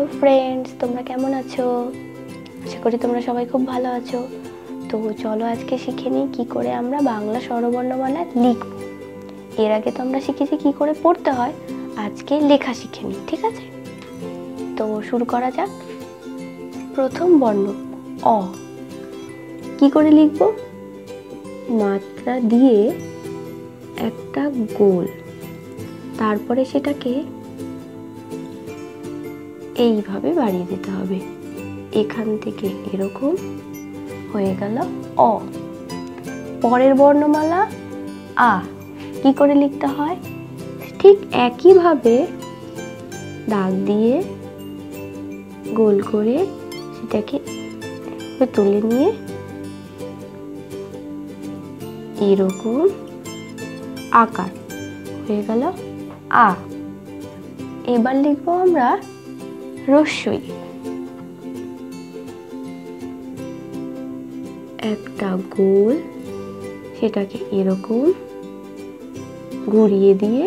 Hello friends, তোমরা কেমন আছো? আশা করি তোমরা সবাই খুব ভালো আছো। তো চলো আজকে শিখে নিই কী করে আমরা বাংলা স্বরবর্ণমালা লিখব। এর আগে তো আমরা শিখেছি কী করে পড়তে হয়, আজকে লেখা শিখে নিই, ঠিক আছে? তো শুরু করা যাক। প্রথম বর্ণ অ। কী করে লিখব? মাত্রা দিয়ে একটা গোল, তারপরে সেটাকে এইভাবে বাড়িয়ে দিতে হবে। এখান থেকে এরকম হয়ে গেল অ। পরের বর্ণমালা আ। কি করে লিখতে হয়? ঠিক একইভাবে দাগ দিয়ে গোল করে সেটাকে তুলে নিয়ে এরকম আকার হয়ে গেল আ। এবার লিখবো আমরা রস্যই। একটা গোল, সেটাকে এরকম ঘুরিয়ে দিয়ে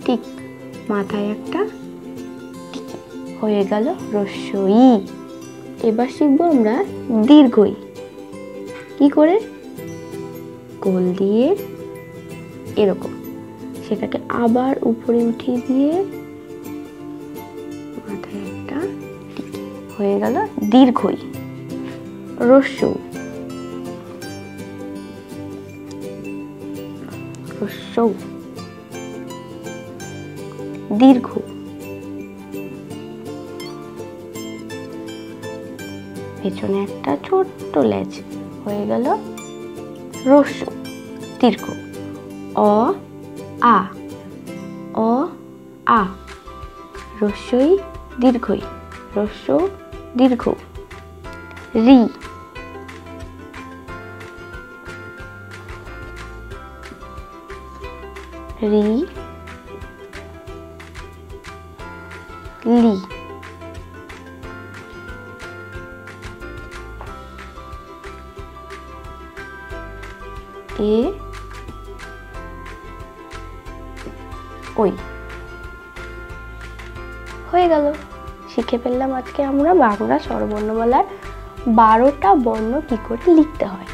ঠিক মাথায় একটা হয়ে গেল রস্যই। এবার শিখবো আমরা দীর্ঘই। কি করে? গোল দিয়ে এরকম সেটাকে আবার উপরে উঠিয়ে দিয়ে মাথায় একটা হয়ে গেল দীর্ঘই, রস্য। রস্য দীর্ঘ। পেছনে একটা ছোট্ট লেজ হয়ে গেল রস্য দীর্ঘ। অ আ, অ আ, রস্যই দীর্ঘই, রস্য দীর্ঘ। রি। রি লি। এ ওই। হয়ে গেল। শিখে ফেললাম আজকে আমরা বাংলা স্বরবর্ণমালার 12টা বর্ণ কি করে লিখতে হয়।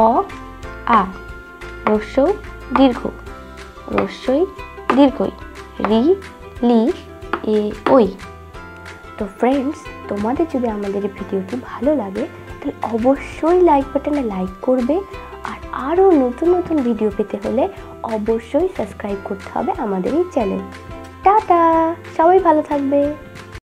অ আ, রস্য দীর্ঘ, রস্যই দীর্ঘই, রি লি এ ওই। তো ফ্রেন্ডস, তোমাদের যদি আমাদের এই ভিডিওটি ভালো লাগে তাহলে অবশ্যই লাইক বাটনে লাইক করবে, আর আরও নতুন নতুন ভিডিও পেতে হলে অবশ্যই সাবস্ক্রাইব করতে হবে আমাদের এই চ্যানেল। টাটা, সবাই ভালো থাকবে।